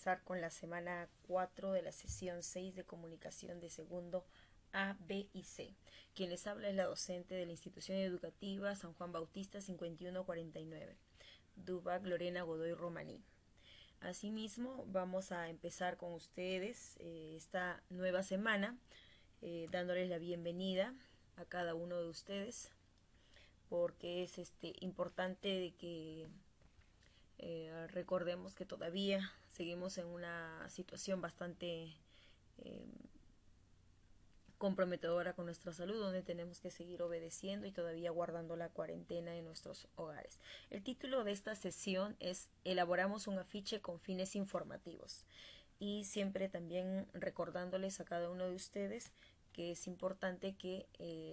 empezar con la semana 4 de la sesión 6 de comunicación de segundo A, B y C. Quien les habla es la docente de la institución educativa San Juan Bautista 5149, Dubac Lorena Godoy Romaní. Asimismo, vamos a empezar con ustedes esta nueva semana, dándoles la bienvenida a cada uno de ustedes, porque es importante de que recordemos que todavía seguimos en una situación bastante comprometedora con nuestra salud, donde tenemos que seguir obedeciendo y todavía guardando la cuarentena en nuestros hogares. El título de esta sesión es Elaboramos un afiche con fines informativos, y siempre también recordándoles a cada uno de ustedes que es importante que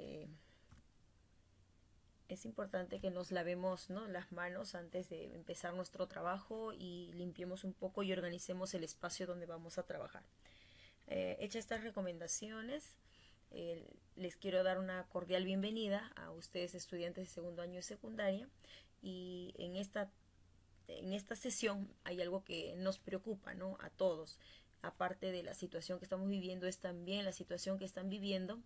nos lavemos, ¿no?, las manos antes de empezar nuestro trabajo y limpiemos un poco y organicemos el espacio donde vamos a trabajar. Hechas estas recomendaciones, les quiero dar una cordial bienvenida a ustedes, estudiantes de segundo año de secundaria, y en esta sesión hay algo que nos preocupa, ¿no?, a todos. Aparte de la situación que estamos viviendo, es también la situación que están viviendo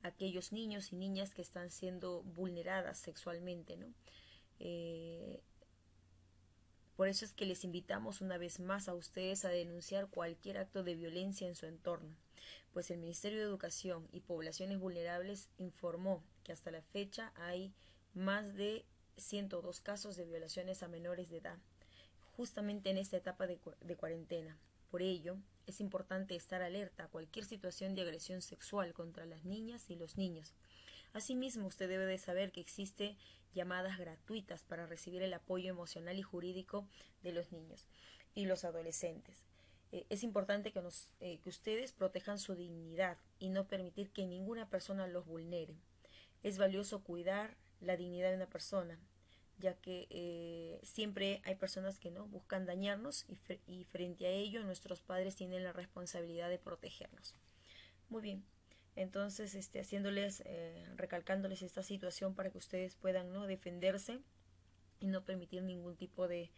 aquellos niños y niñas que están siendo vulneradas sexualmente, ¿no? Por eso es que les invitamos una vez más a ustedes a denunciar cualquier acto de violencia en su entorno, pues el Ministerio de Educación y Poblaciones Vulnerables informó que hasta la fecha hay más de 102 casos de violaciones a menores de edad, justamente en esta etapa de cuarentena. Por ello, es importante estar alerta a cualquier situación de agresión sexual contra las niñas y los niños. Asimismo, usted debe de saber que existe llamadas gratuitas para recibir el apoyo emocional y jurídico de los niños y los adolescentes. Es importante que ustedes protejan su dignidad y no permitir que ninguna persona los vulnere. Es valioso cuidar la dignidad de una persona, ya que siempre hay personas que no buscan dañarnos, y frente a ello nuestros padres tienen la responsabilidad de protegernos. Muy bien, entonces recalcándoles esta situación para que ustedes puedan, ¿no?, defenderse y no permitir ningún tipo de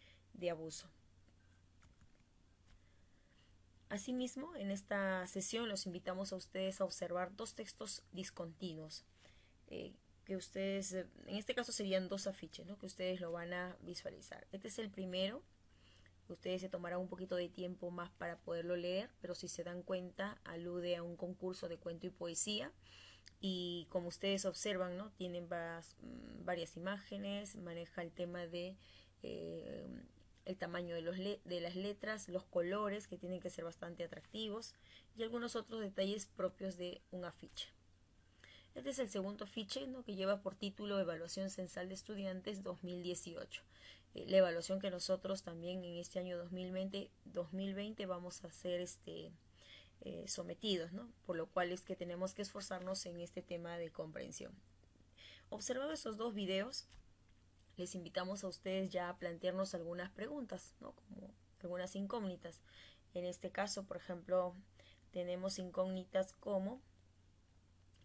abuso. Asimismo, en esta sesión los invitamos a ustedes a observar dos textos discontinuos, que ustedes, en este caso serían dos afiches, ¿no?, que ustedes lo van a visualizar. Este es el primero. Ustedes se tomarán un poquito de tiempo más para poderlo leer, pero si se dan cuenta, alude a un concurso de cuento y poesía. Y como ustedes observan, ¿no?, tienen varias imágenes, maneja el tema de el tamaño de las letras, los colores, que tienen que ser bastante atractivos, y algunos otros detalles propios de un afiche. Este es el segundo afiche, ¿no?, que lleva por título Evaluación Censal de Estudiantes 2018. La evaluación que nosotros también en este año 2020 vamos a ser sometidos, ¿no?, por lo cual es que tenemos que esforzarnos en este tema de comprensión. Observando estos dos videos, les invitamos a ustedes ya a plantearnos algunas preguntas, ¿no?, como algunas incógnitas. En este caso, por ejemplo, tenemos incógnitas como: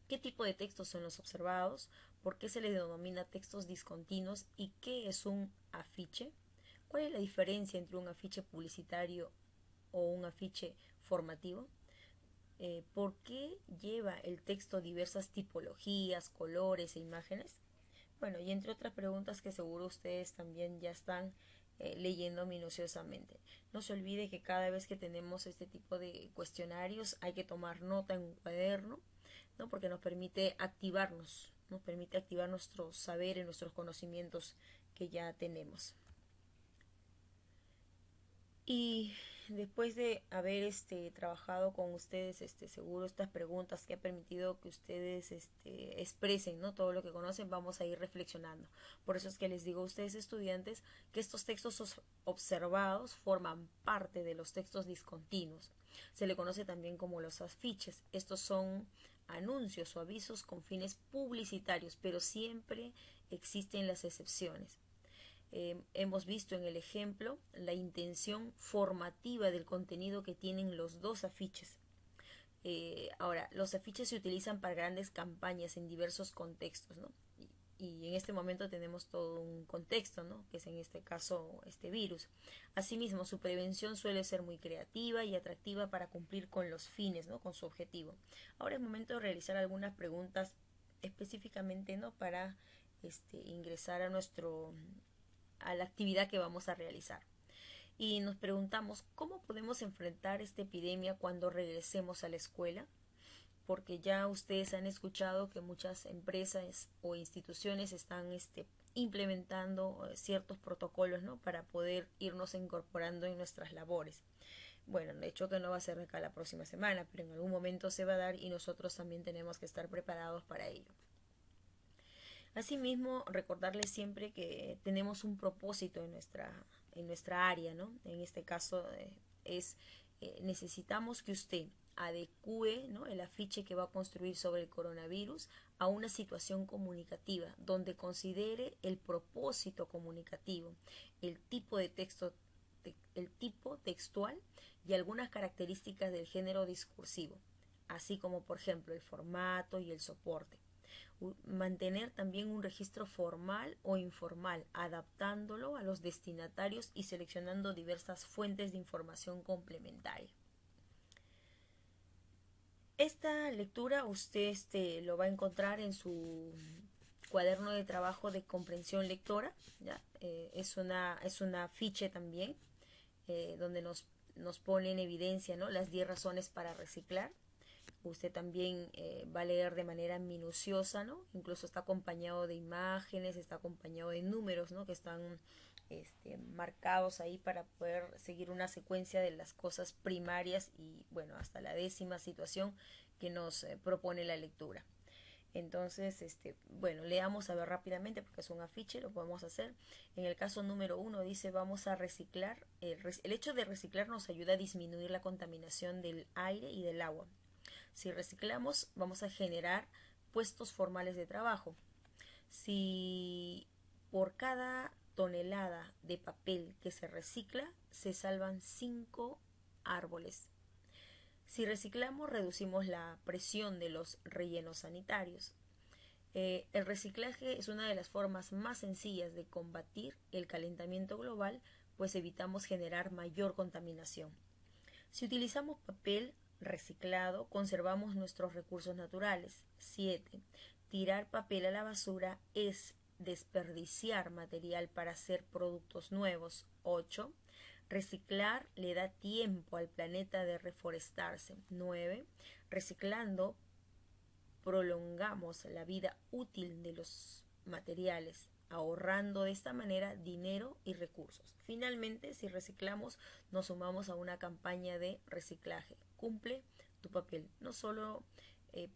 ¿qué tipo de textos son los observados? ¿Por qué se les denomina textos discontinuos? ¿Y qué es un afiche? ¿Cuál es la diferencia entre un afiche publicitario o un afiche formativo? ¿Por qué lleva el texto diversas tipologías, colores e imágenes? Bueno, y entre otras preguntas que seguro ustedes también ya están leyendo minuciosamente. No se olvide que cada vez que tenemos este tipo de cuestionarios hay que tomar nota en un cuaderno, ¿no?, porque nos permite activar nuestros saberes, nuestros conocimientos que ya tenemos. Y después de haber trabajado con ustedes, seguro estas preguntas que ha permitido que ustedes expresen, ¿no?, todo lo que conocen, vamos a ir reflexionando. Por eso es que les digo a ustedes, estudiantes, que estos textos observados forman parte de los textos discontinuos. Se le conoce también como los afiches. Estos son anuncios o avisos con fines publicitarios, pero siempre existen las excepciones. Hemos visto en el ejemplo la intención formativa del contenido que tienen los dos afiches. Ahora, los afiches se utilizan para grandes campañas en diversos contextos, ¿no? y en este momento tenemos todo un contexto, ¿no? Que es en este caso este virus. Asimismo, su prevención suele ser muy creativa y atractiva para cumplir con los fines, ¿no? Con su objetivo. Ahora es momento de realizar algunas preguntas específicamente, ¿no? Para ingresar a la actividad que vamos a realizar. Y nos preguntamos cómo podemos enfrentar esta epidemia cuando regresemos a la escuela, porque ya ustedes han escuchado que muchas empresas o instituciones están implementando ciertos protocolos, ¿no? Para poder irnos incorporando en nuestras labores. Bueno, de hecho que no va a ser acá la próxima semana, pero en algún momento se va a dar y nosotros también tenemos que estar preparados para ello. Asimismo, recordarles siempre que tenemos un propósito en nuestra área, ¿no? En este caso necesitamos que usted adecue, ¿no? El afiche que va a construir sobre el coronavirus a una situación comunicativa donde considere el propósito comunicativo, el tipo de texto, el tipo textual y algunas características del género discursivo, así como por ejemplo el formato y el soporte. Mantener también un registro formal o informal, adaptándolo a los destinatarios y seleccionando diversas fuentes de información complementaria. Esta lectura usted lo va a encontrar en su cuaderno de trabajo de comprensión lectora, ¿ya? Es una ficha también donde nos pone en evidencia, ¿no? Las 10 razones para reciclar. Usted también va a leer de manera minuciosa, ¿no? Incluso está acompañado de imágenes, está acompañado de números, ¿no? Que están marcados ahí para poder seguir una secuencia de las cosas primarias y, bueno, hasta la 10ª situación que nos propone la lectura. Entonces, bueno, leamos a ver rápidamente porque es un afiche, lo podemos hacer. En el caso número 1 dice vamos a reciclar. El hecho de reciclar nos ayuda a disminuir la contaminación del aire y del agua. Si reciclamos, vamos a generar puestos formales de trabajo. Si por cada tonelada de papel que se recicla, se salvan 5 árboles. Si reciclamos, reducimos la presión de los rellenos sanitarios. El reciclaje es una de las formas más sencillas de combatir el calentamiento global, pues evitamos generar mayor contaminación. Si utilizamos papel reciclado, conservamos nuestros recursos naturales. 7. Tirar papel a la basura es desperdiciar material para hacer productos nuevos. 8. Reciclar le da tiempo al planeta de reforestarse. 9. Reciclando prolongamos la vida útil de los materiales, ahorrando de esta manera dinero y recursos. Finalmente, si reciclamos, nos sumamos a una campaña de reciclaje. Cumple tu papel, no solo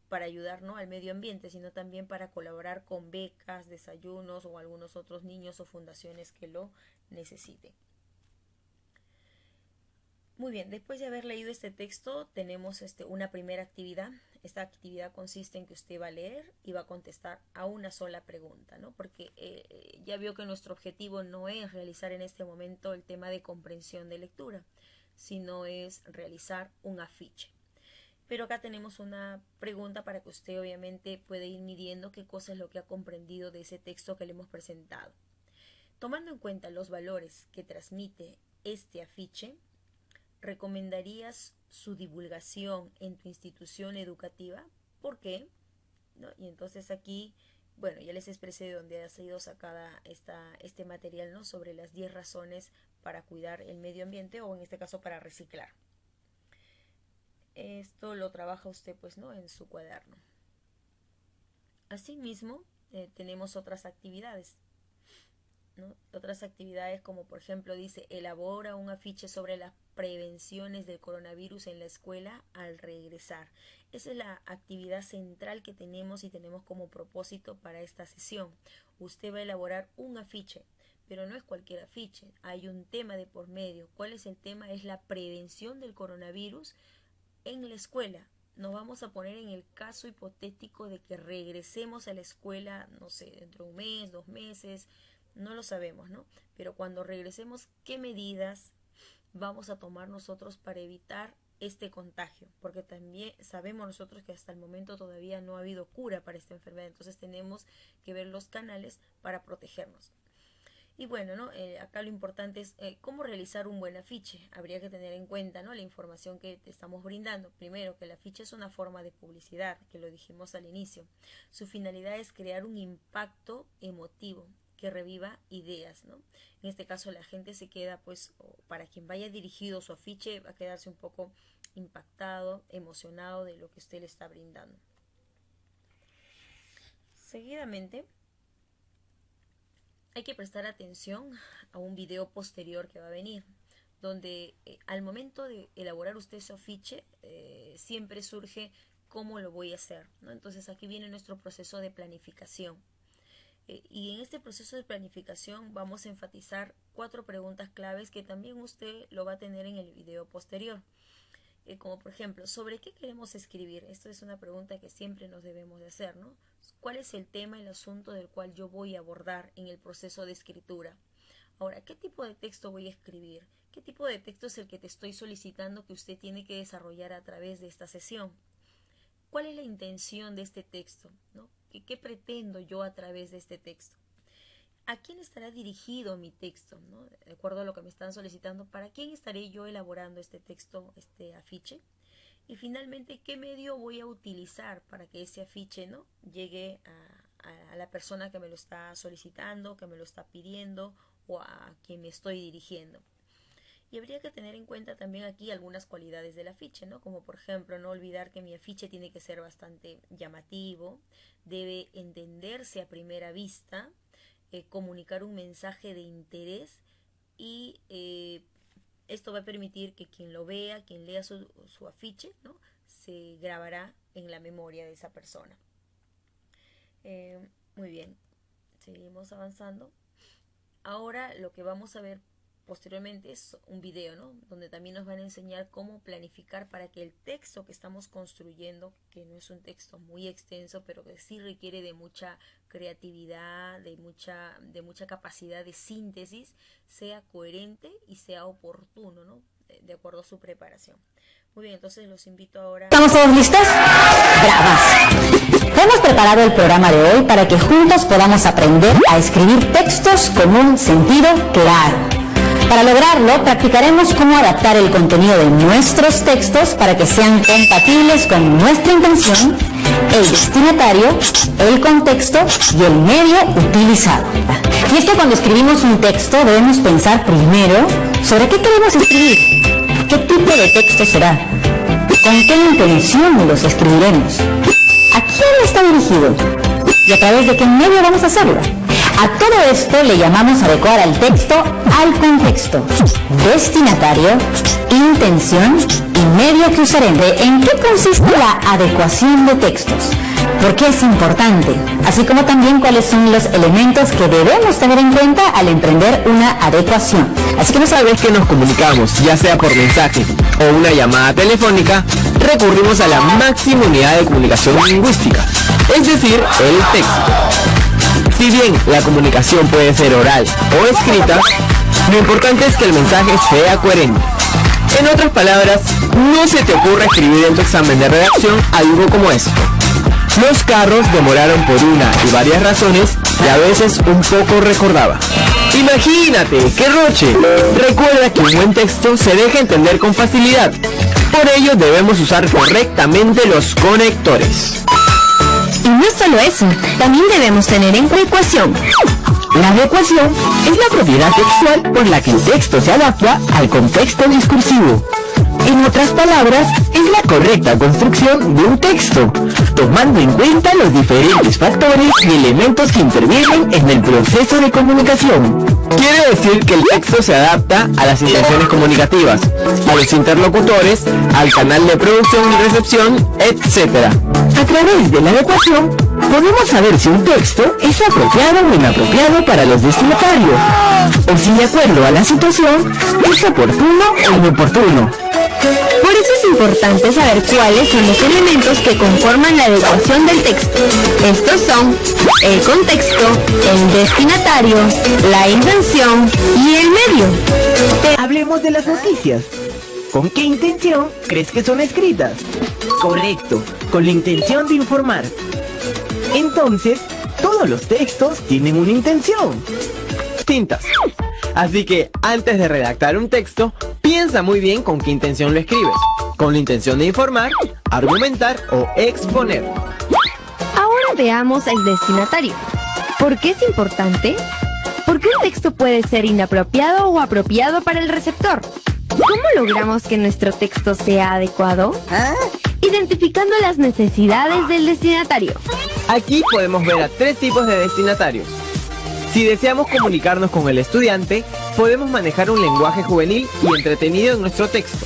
para ayudar, ¿no?, al medio ambiente, sino también para colaborar con becas, desayunos o algunos otros niños o fundaciones que lo necesiten. Muy bien, después de haber leído este texto tenemos una primera actividad. Esta actividad consiste en que usted va a leer y va a contestar a una sola pregunta, ¿no? Porque ya vio que nuestro objetivo no es realizar en este momento el tema de comprensión de lectura, sino es realizar un afiche. Pero acá tenemos una pregunta para que usted obviamente pueda ir midiendo qué cosa es lo que ha comprendido de ese texto que le hemos presentado. Tomando en cuenta los valores que transmite este afiche, ¿recomendarías su divulgación en tu institución educativa? ¿Por qué? ¿No? Y entonces aquí, bueno, ya les expresé de dónde ha sido sacada este material, ¿no?, sobre las 10 razones para cuidar el medio ambiente o en este caso para reciclar. Esto lo trabaja usted, pues, ¿no?, en su cuaderno. Asimismo, tenemos otras actividades, ¿no? Otras actividades como por ejemplo dice elabora un afiche sobre las prevenciones del coronavirus en la escuela al regresar. Esa es la actividad central que tenemos y tenemos como propósito para esta sesión. Usted va a elaborar un afiche, pero no es cualquier afiche, hay un tema de por medio. ¿Cuál es el tema? Es la prevención del coronavirus en la escuela. Nos vamos a poner en el caso hipotético de que regresemos a la escuela, no sé, dentro de un mes, 2 meses, no lo sabemos, ¿no? Pero cuando regresemos, ¿qué medidas vamos a tomar nosotros para evitar este contagio? Porque también sabemos nosotros que hasta el momento todavía no ha habido cura para esta enfermedad, entonces tenemos que ver los canales para protegernos. Y bueno, ¿no? Acá lo importante es cómo realizar un buen afiche. Habría que tener en cuenta, ¿no?, la información que te estamos brindando. Primero, que el afiche es una forma de publicidad, que lo dijimos al inicio. Su finalidad es crear un impacto emotivo que reviva ideas, ¿no? En este caso la gente se queda, pues, para quien vaya dirigido su afiche, va a quedarse un poco impactado, emocionado de lo que usted le está brindando. Seguidamente, hay que prestar atención a un video posterior que va a venir, donde al momento de elaborar usted su afiche, siempre surge cómo lo voy a hacer, ¿no? Entonces aquí viene nuestro proceso de planificación. Y en este proceso de planificación vamos a enfatizar 4 preguntas claves que también usted lo va a tener en el video posterior. Como por ejemplo, ¿sobre qué queremos escribir? Esto es una pregunta que siempre nos debemos de hacer, ¿no? ¿Cuál es el tema, el asunto del cual yo voy a abordar en el proceso de escritura? Ahora, ¿qué tipo de texto voy a escribir? ¿Qué tipo de texto es el que te estoy solicitando que usted tiene que desarrollar a través de esta sesión? ¿Cuál es la intención de este texto, ¿no? ¿Qué pretendo yo a través de este texto? ¿A quién estará dirigido mi texto, ¿no? De acuerdo a lo que me están solicitando, ¿para quién estaré yo elaborando este texto, este afiche? Y finalmente, ¿qué medio voy a utilizar para que ese afiche, ¿no?, llegue a la persona que me lo está solicitando, que me lo está pidiendo o a quien me estoy dirigiendo? Y habría que tener en cuenta también aquí algunas cualidades del afiche, ¿no? Como por ejemplo, no olvidar que mi afiche tiene que ser bastante llamativo, debe entenderse a primera vista, comunicar un mensaje de interés y esto va a permitir que quien lo vea, quien lea su afiche, ¿no?, se grabará en la memoria de esa persona. Muy bien, seguimos avanzando. Ahora lo que vamos a ver posteriormente es un video, ¿no?, donde también nos van a enseñar cómo planificar para que el texto que estamos construyendo, que no es un texto muy extenso, pero que sí requiere de mucha creatividad, de mucha capacidad de síntesis, sea coherente y sea oportuno, ¿no?, de acuerdo a su preparación. Muy bien, entonces los invito ahora... ¿Estamos todos listos? ¡Bravas! Hemos preparado el programa de hoy para que juntos podamos aprender a escribir textos con un sentido claro. Para lograrlo, practicaremos cómo adaptar el contenido de nuestros textos para que sean compatibles con nuestra intención, el destinatario, el contexto y el medio utilizado. Y es que cuando escribimos un texto debemos pensar primero sobre qué queremos escribir, qué tipo de texto será, con qué intención los escribiremos, a quién está dirigido y a través de qué medio vamos a hacerlo. A todo esto le llamamos adecuar al texto al contexto, destinatario, intención y medio que usaremos. ¿En qué consiste la adecuación de textos? ¿Por qué es importante? Así como también cuáles son los elementos que debemos tener en cuenta al emprender una adecuación. Así que una vez que nos comunicamos, ya sea por mensaje o una llamada telefónica, recurrimos a la máxima unidad de comunicación lingüística, es decir, el texto. Si bien la comunicación puede ser oral o escrita, lo importante es que el mensaje sea coherente. En otras palabras, no se te ocurra escribir en tu examen de redacción algo como esto: los carros demoraron por una y varias razones y a veces un poco recordaba. Imagínate, ¡qué roche! Recuerda que un buen texto se deja entender con facilidad. Por ello debemos usar correctamente los conectores. Y no solo eso, también debemos tener en adecuación. La adecuación es la propiedad textual por la que el texto se adapta al contexto discursivo. En otras palabras, es la correcta construcción de un texto, tomando en cuenta los diferentes factores y elementos que intervienen en el proceso de comunicación. Quiere decir que el texto se adapta a las intenciones comunicativas, a los interlocutores, al canal de producción y recepción, etc. A través de la adecuación, podemos saber si un texto es apropiado o inapropiado para los destinatarios, o si de acuerdo a la situación es oportuno o inoportuno. Por eso es importante saber cuáles son los elementos que conforman la adecuación del texto. Estos son el contexto, el destinatario, la intención y el medio. Hablemos de las noticias. ¿Con qué intención crees que son escritas? Correcto, con la intención de informar. Entonces, todos los textos tienen una intención. Distintas. Así que antes de redactar un texto, piensa muy bien con qué intención lo escribes. Con la intención de informar, argumentar o exponer. Ahora veamos el destinatario. ¿Por qué es importante? Porque un texto puede ser inapropiado o apropiado para el receptor. ¿Cómo logramos que nuestro texto sea adecuado? Identificando las necesidades del destinatario. Aquí podemos ver a 3 tipos de destinatarios. Si deseamos comunicarnos con el estudiante, podemos manejar un lenguaje juvenil y entretenido en nuestro texto,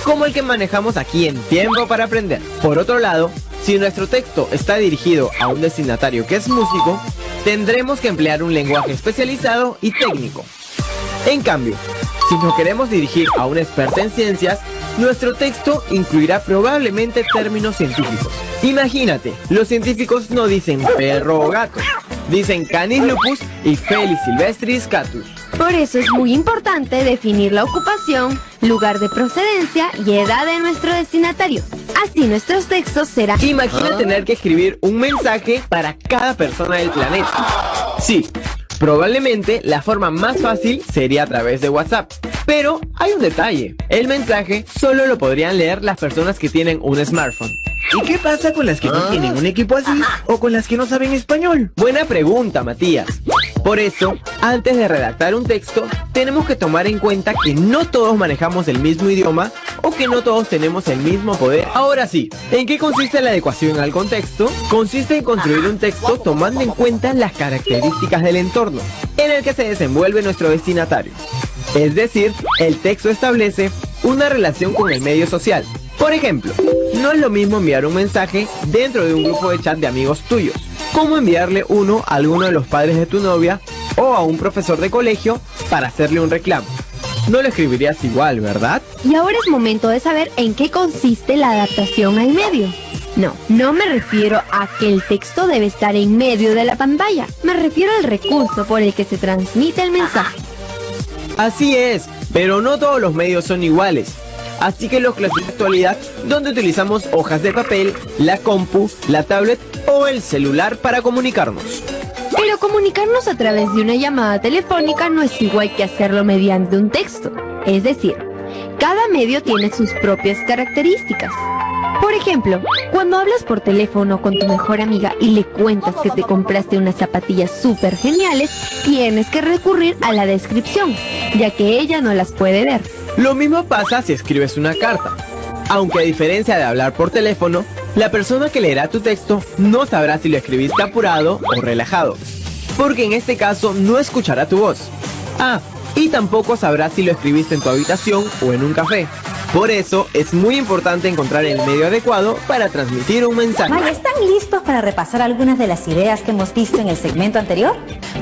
como el que manejamos aquí en Tiempo para Aprender. Por otro lado, si nuestro texto está dirigido a un destinatario que es músico, tendremos que emplear un lenguaje especializado y técnico. En cambio, si nos queremos dirigir a un experto en ciencias, nuestro texto incluirá probablemente términos científicos. Imagínate, los científicos no dicen perro o gato, dicen Canis lupus y Felis silvestris catus. Por eso es muy importante definir la ocupación, lugar de procedencia y edad de nuestro destinatario. Así nuestros textos serán... Imagina tener que escribir un mensaje para cada persona del planeta. Sí, probablemente la forma más fácil sería a través de WhatsApp. Pero hay un detalle, el mensaje solo lo podrían leer las personas que tienen un smartphone. ¿Y qué pasa con las que no tienen un equipo así o con las que no saben español? Buena pregunta, Matías. Por eso, antes de redactar un texto, tenemos que tomar en cuenta que no todos manejamos el mismo idioma o que no todos tenemos el mismo poder. Ahora sí, ¿en qué consiste la adecuación al contexto? Consiste en construir un texto tomando en cuenta las características del entorno en el que se desenvuelve nuestro destinatario. Es decir, el texto establece una relación con el medio social. Por ejemplo, no es lo mismo enviar un mensaje dentro de un grupo de chat de amigos tuyos, como enviarle uno a alguno de los padres de tu novia o a un profesor de colegio para hacerle un reclamo. No lo escribirías igual, ¿verdad? Y ahora es momento de saber en qué consiste la adaptación al medio. No me refiero a que el texto debe estar en medio de la pantalla. Me refiero al recurso por el que se transmite el mensaje. Así es, pero no todos los medios son iguales. Así que los clasifico en la actualidad donde utilizamos hojas de papel, la compu, la tablet o el celular para comunicarnos. Pero comunicarnos a través de una llamada telefónica no es igual que hacerlo mediante un texto. Es decir, cada medio tiene sus propias características. Por ejemplo, cuando hablas por teléfono con tu mejor amiga y le cuentas que te compraste unas zapatillas súper geniales, tienes que recurrir a la descripción, ya que ella no las puede ver. Lo mismo pasa si escribes una carta. Aunque a diferencia de hablar por teléfono, la persona que leerá tu texto no sabrá si lo escribiste apurado o relajado, porque en este caso no escuchará tu voz. Y tampoco sabrá si lo escribiste en tu habitación o en un café. Por eso es muy importante encontrar el medio adecuado para transmitir un mensaje. Vale, ¿están listos para repasar algunas de las ideas que hemos visto en el segmento anterior?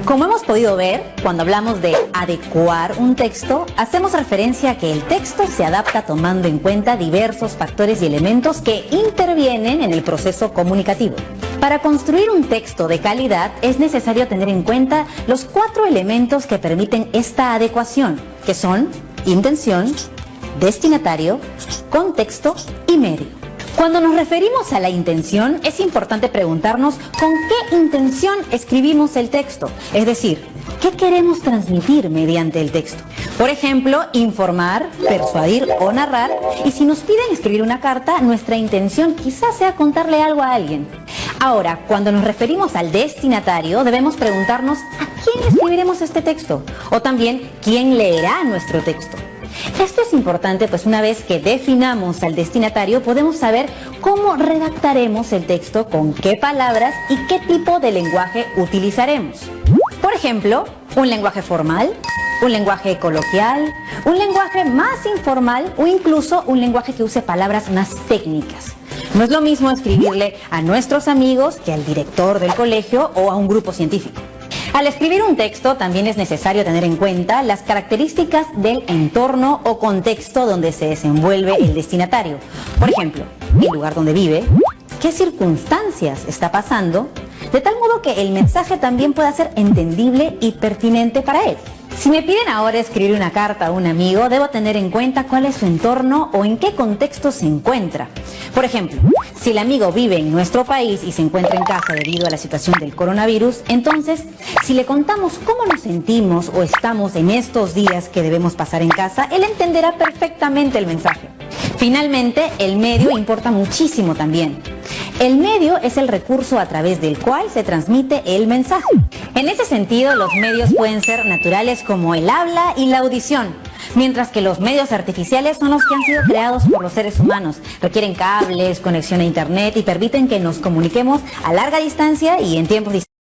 Como hemos podido ver, cuando hablamos de adecuar un texto, hacemos referencia a que el texto se adapta tomando en cuenta diversos factores y elementos que intervienen en el proceso comunicativo. Para construir un texto de calidad es necesario tener en cuenta los 4 elementos que permiten esta adecuación, que son intención, destinatario, contexto y medio. Cuando nos referimos a la intención, es importante preguntarnos con qué intención escribimos el texto, es decir, ¿qué queremos transmitir mediante el texto? Por ejemplo, informar, persuadir o narrar, y si nos piden escribir una carta, nuestra intención quizás sea contarle algo a alguien. Ahora, cuando nos referimos al destinatario, debemos preguntarnos ¿a quién escribiremos este texto? O también, ¿quién leerá nuestro texto? Esto es importante, pues una vez que definamos al destinatario, podemos saber cómo redactaremos el texto, con qué palabras y qué tipo de lenguaje utilizaremos. Por ejemplo, un lenguaje formal, un lenguaje coloquial, un lenguaje más informal o incluso un lenguaje que use palabras más técnicas. No es lo mismo escribirle a nuestros amigos que al director del colegio o a un grupo científico. Al escribir un texto también es necesario tener en cuenta las características del entorno o contexto donde se desenvuelve el destinatario. Por ejemplo, el lugar donde vive, qué circunstancias está pasando, de tal modo que el mensaje también pueda ser entendible y pertinente para él. Si me piden ahora escribir una carta a un amigo, debo tener en cuenta cuál es su entorno o en qué contexto se encuentra. Por ejemplo, si el amigo vive en nuestro país y se encuentra en casa debido a la situación del coronavirus, entonces, si le contamos cómo nos sentimos o estamos en estos días que debemos pasar en casa, él entenderá perfectamente el mensaje. Finalmente, el medio importa muchísimo también. El medio es el recurso a través del cual se transmite el mensaje. En ese sentido, los medios pueden ser naturales como el habla y la audición, mientras que los medios artificiales son los que han sido creados por los seres humanos. Requieren cables, conexión a internet y permiten que nos comuniquemos a larga distancia y en tiempos distintos.